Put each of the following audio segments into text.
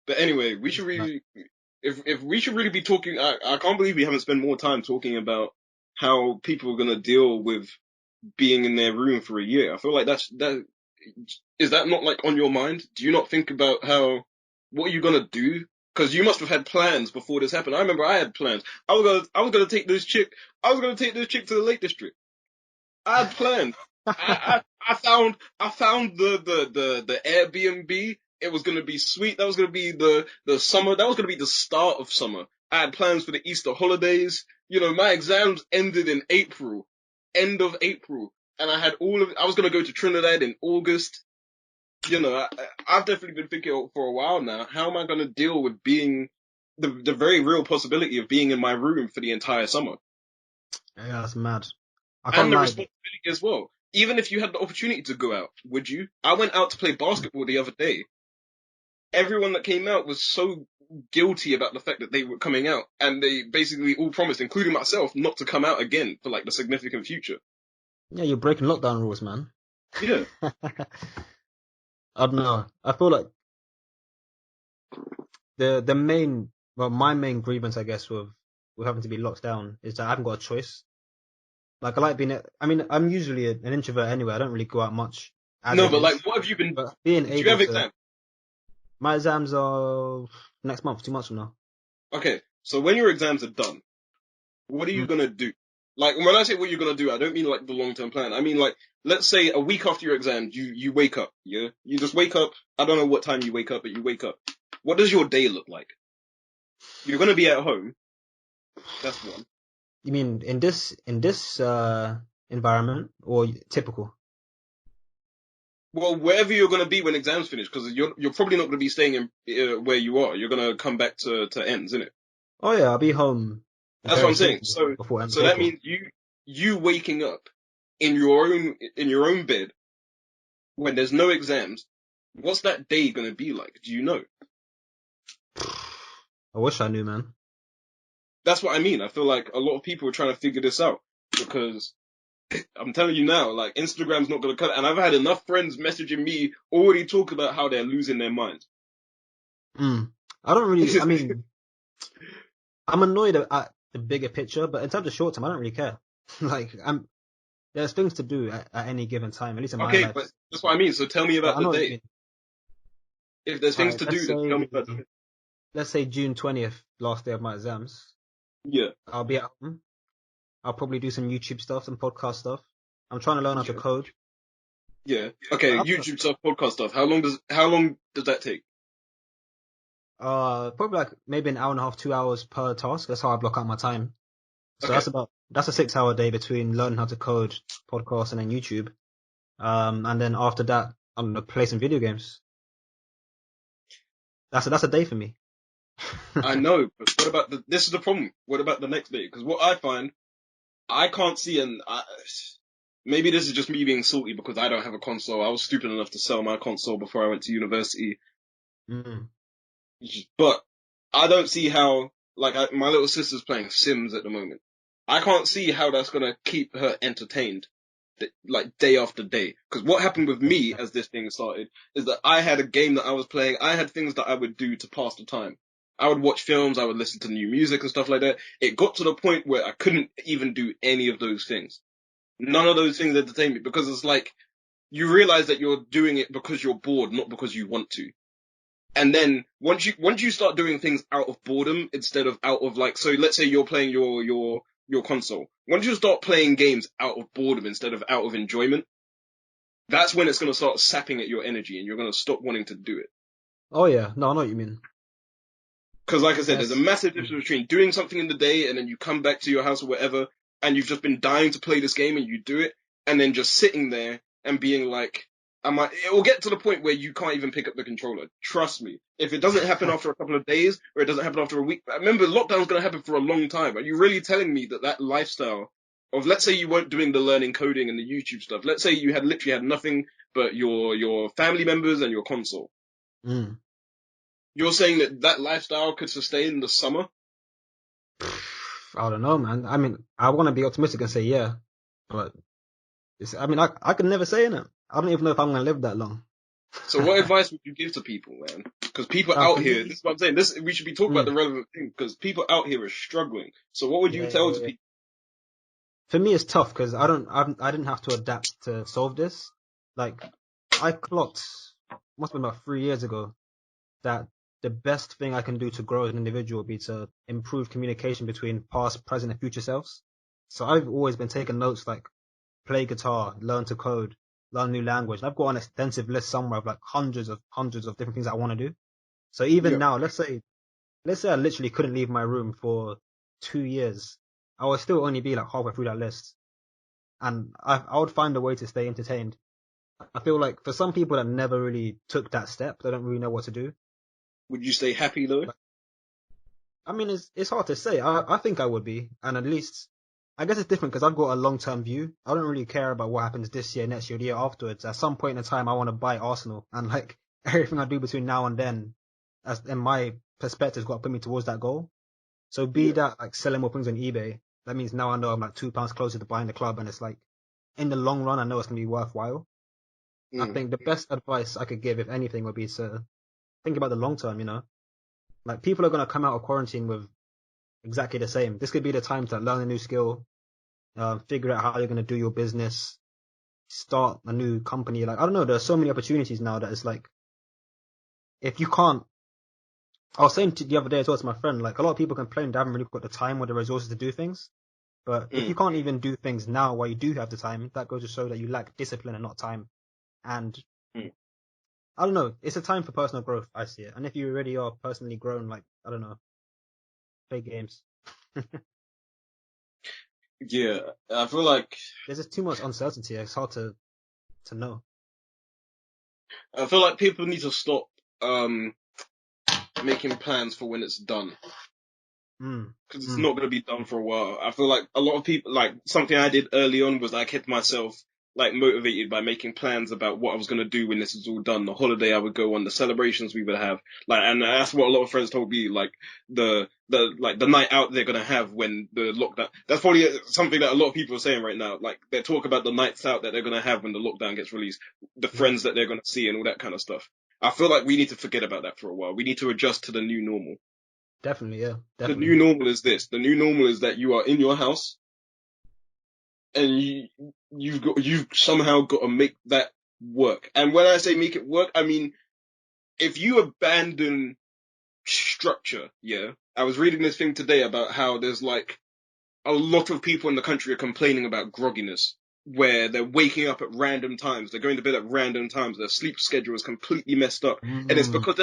But anyway, we should really, if we should really be talking, I can't believe we haven't spent more time talking about how people are gonna deal with being in their room for a year. I feel like that is that not like on your mind? Do you not think about what are you gonna do? Because you must have had plans before this happened. I remember I had plans. I was gonna take this chick. I was gonna take this chick to the Lake District. I had plans. I found the Airbnb. It was gonna be sweet. That was gonna be the summer. That was gonna be the start of summer. I had plans for the Easter holidays. You know, my exams ended in April, end of April, and I was gonna go to Trinidad in August. You know, I've definitely been thinking for a while now. How am I gonna deal with being the very real possibility of being in my room for the entire summer? Yeah, that's mad. I And can't the lie. responsibility as well. Even if you had the opportunity to go out, would you? I went out to play basketball the other day. Everyone that came out was so guilty about the fact that they were coming out, and they basically all promised, including myself, not to come out again for like the significant future. Yeah, you're breaking lockdown rules, man. Yeah. I don't know. I feel like the main, well, my main grievance, I guess, with having to be locked down is that I haven't got a choice. Like I like being, I mean, I'm usually an introvert anyway. I don't really go out much as No, it but like, is. what have you been? But being Do you able have to, exams? my exams are next month, 2 months from now. Okay, so when your exams are done, what are you Mm. gonna do? Like, when I say what you're gonna do, I don't mean like the long term plan. I mean like, let's say a week after your exams, you wake up. Yeah, you just wake up. I don't know what time you wake up, but you wake up. What does your day look like? You're gonna be at home. That's one. You mean in this environment or typical? Well, wherever you're gonna be when exams finish, because you're probably not gonna be staying in where you are. You're gonna come back to ends, isn't it? Oh yeah, I'll be home That's what very I'm saying. soon So before end of so that April. means you waking up in your own bed when there's no exams. What's that day gonna be like? Do you know? I wish I knew, man. That's what I mean. I feel like a lot of people are trying to figure this out because I'm telling you now, like Instagram's not gonna cut it. And I've had enough friends messaging me already talk about how they're losing their minds. Mm. I don't really. I mean, I'm annoyed at the bigger picture, but in terms of short term, I don't really care. Like, there's things to do at any given time, at least in my Okay, life. but that's what I mean. So tell me But about I the know what you day. mean. If there's things Alright, to do, then tell me about it. let's say June 20th, last day of my exams. Yeah, I'll be at home. I'll probably do some YouTube stuff, some podcast stuff. I'm trying to learn how to yeah, code. yeah. But Okay, YouTube stuff, podcast stuff. How long does that take? probably like maybe an hour and a half, 2 hours per task. That's how I block out my time. So Okay, that's a 6 hour day between learning how to code, podcast, and then YouTube. And then after that, I'm gonna play some video games. That's a day for me. I know, but what about this is the problem. What about the next day? Because what I find, I can't see, maybe this is just me being salty because I don't have a console. I was stupid enough to sell my console before I went to university, Mm. but I don't see how, like, my little sister's playing Sims at the moment. I can't see how that's gonna keep her entertained, like day after day. Because what happened with me as this thing started is that I had a game that I was playing. I had things that I would do to pass the time. I would watch films. I would listen to new music and stuff like that. It got to the point where I couldn't even do any of those things. None of those things entertain me because it's like you realize that you're doing it because you're bored, not because you want to. And then once you start doing things out of boredom instead of out of like, so let's say you're playing your console. Once you start playing games out of boredom instead of out of enjoyment, that's when it's going to start sapping at your energy and you're going to stop wanting to do it. Oh yeah, no, I know what you mean. Because like I said, there's a Yes. massive difference between doing something in the day and then you come back to your house or whatever and you've just been dying to play this game and you do it and then just sitting there and being like, it will get to the point where you can't even pick up the controller. Trust me. If it doesn't happen after a couple of days or it doesn't happen after a week, remember lockdown's going to happen for a long time. Are you really telling me that lifestyle of, let's say you weren't doing the learning coding and the YouTube stuff. Let's say you had literally had nothing but your family members and your console. Mm. You're saying that lifestyle could sustain the summer? I don't know, man. I mean, I want to be optimistic and say yeah, but I mean, I could never say it. I don't even know if I'm gonna live that long. So what advice would you give to people, man? Because people out For here, this me, is what I'm saying. This we should be talking about mm, the relevant thing because people out here are struggling. So what would you yeah, tell yeah, to yeah. people? For me, it's tough because I didn't have to adapt to solve this. Like, I clocked, must have been about 3 years ago, that the best thing I can do to grow as an individual would be to improve communication between past, present, and future selves. So I've always been taking notes like play guitar, learn to code, learn a new language. And I've got an extensive list somewhere of like hundreds of different things I want to do. So even Yeah. now, let's say I literally couldn't leave my room for 2 years, I would still only be like halfway through that list, and I would find a way to stay entertained. I feel like for some people that never really took that step, they don't really know what to do. Would you stay happy though? Like, I mean, it's hard to say. I think I would be, and at least I guess it's different because I've got a long term view. I don't really care about what happens this year, next year, the year afterwards. At some point in time, I want to buy Arsenal, and like everything I do between now and then, as in my perspective, has got to put me towards that goal. So be Yeah. that like selling more things on eBay, that means now I know I'm like £2 closer to buying the club, and it's like in the long run, I know it's gonna be worthwhile. I Mm. think the best advice I could give, if anything, would be to think about the long term. Like people are gonna come out of quarantine with exactly the same. This could be the time to learn a new skill, figure out how you're gonna do your business, start a new company. Like I don't know, there's so many opportunities now that it's like if you can't. I was saying the other day as well to my friend, like a lot of people complain they haven't really got the time or the resources to do things. But if you Mm. can't even do things now while you do have the time, that goes to show that you lack discipline and not time. And Mm. I don't know, it's a time for personal growth, I see it. And if you already are personally grown, like, I don't know, play games. Yeah. I feel like There's just too much uncertainty. It's hard to know. people need to stop um making plans for when it's done. Mm, Because it's mm, not going to be done for a while. I feel like a lot of people, like something I did early on was I kept myself like motivated by making plans about what I was going to do when this is all done. The holiday I would go on, the celebrations we would have, like, and that's what a lot of friends told me, like the night out they're going to have when the lockdown. That's probably something that a lot of people are saying right now. Like they talk about the nights out that they're going to have when the lockdown gets released, the yeah, friends that they're going to see and all that kind of stuff. I feel like we need to forget about that for a while. We need to adjust to the new normal. definitely, yeah, The new definitely. normal is this. The new normal is that you are in your house and you've somehow got to make that work. And when I say make it work, I mean if you abandon structure, yeah. I was reading this thing today about how there's like a lot of people in the country are complaining about grogginess, where they're waking up at random times, they're going to bed at random times, their sleep schedule is completely messed up, and it's Mm, because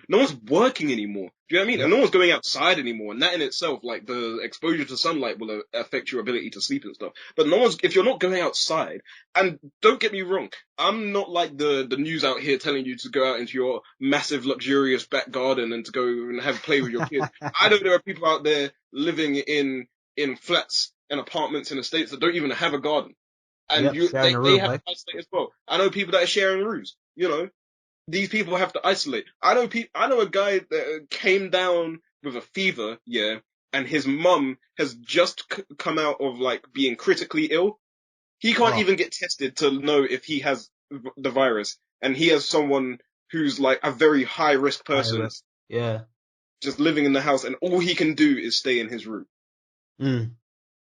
no one's working anymore. Do you know what I mean? And yep, no one's going outside anymore, and that in itself, like the exposure to sunlight, will affect your ability to sleep and stuff. But no one's if you're not going outside, and don't get me wrong, I'm not like the news out here telling you to go out into your massive luxurious back garden and to go and have play with your kids. I know there are people out there living in flats and apartments and estates that don't even have a garden. And yep, sharing a they room, have like, to isolate as well. I know people that are sharing rooms. These people have to isolate. I know a guy that came down with a fever, yeah, and his mum has just come out of like being critically ill. He can't oh, even get tested to know if he has the virus, and he has someone who's like a very high risk high person risk. Yeah. just living in the house, and all he can do is stay in his room. Mm,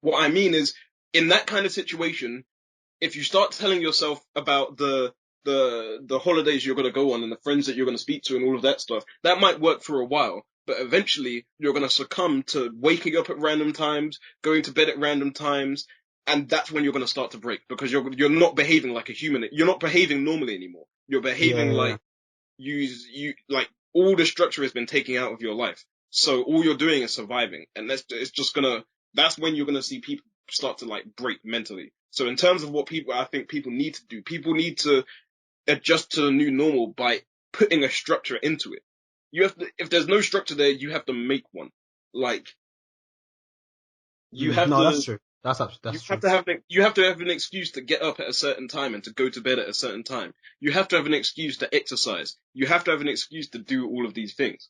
What I mean is, in that kind of situation, if you start telling yourself about the holidays you're going to go on and the friends that you're going to speak to and all of that stuff, that might work for a while. But eventually, you're going to succumb to waking up at random times, going to bed at random times, and that's when you're going to start to break because you're not behaving like a human. You're not behaving normally anymore. You're yeah, behaving yeah, like you like all the structure has been taken out of your life. So all you're doing is surviving, and it's just gonna. That's when you're gonna see people start to like break mentally. So in terms of what I think people need to do, people need to adjust to the new normal by putting a structure into it. You have to, if there's no structure there, you have to make one. Like you have No, that's to, true. That's true. you have to have an excuse to get up at a certain time and to go to bed at a certain time. You have to have an excuse to exercise. You have to have an excuse to do all of these things.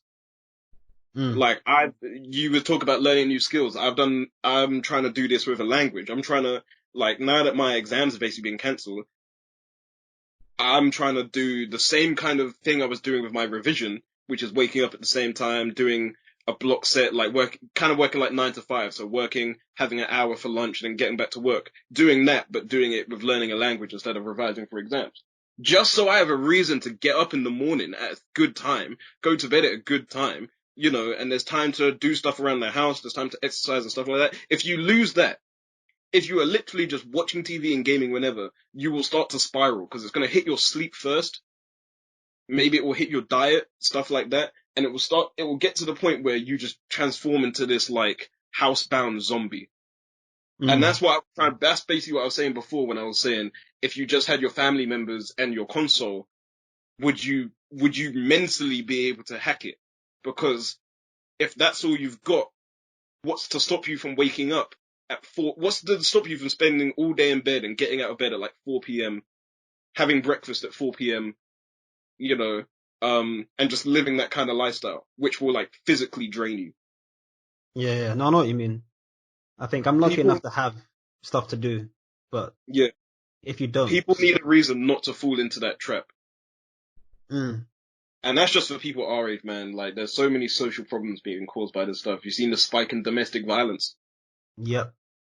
Mm, Like you would talk about learning new skills. I'm trying to do this with a language. I'm trying to, like, now that my exams have basically been cancelled, I'm trying to do the same kind of thing I was doing with my revision, which is waking up at the same time, doing a block set, like working like 9 to 5. So working, having an hour for lunch and then getting back to work, doing that, but doing it with learning a language instead of revising for exams. Just so I have a reason to get up in the morning at a good time, go to bed at a good time, and there's time to do stuff around the house, there's time to exercise and stuff like that. If you lose that, if you are literally just watching TV and gaming whenever, you will start to spiral because it's going to hit your sleep first. Maybe it will hit your diet, stuff like that. And it will get to the point where you just transform into this like housebound zombie. And Mm. that's basically what I was saying before when I was saying if you just had your family members and your console, would you mentally be able to hack it? Because if that's all you've got, what's to stop you from waking up at 4? What's to stop you from spending all day in bed and getting out of bed at like 4 p.m., having breakfast at 4 p.m., you know, and just living that kind of lifestyle, which will like physically drain you. Yeah, yeah. No, I know what you mean. I think I'm lucky People, enough to have stuff to do, but yeah, if you don't, people need a reason not to fall into that trap. mm, And that's just for people our age, man. Like, there's so many social problems being caused by this stuff. You've seen the spike in domestic violence. yep.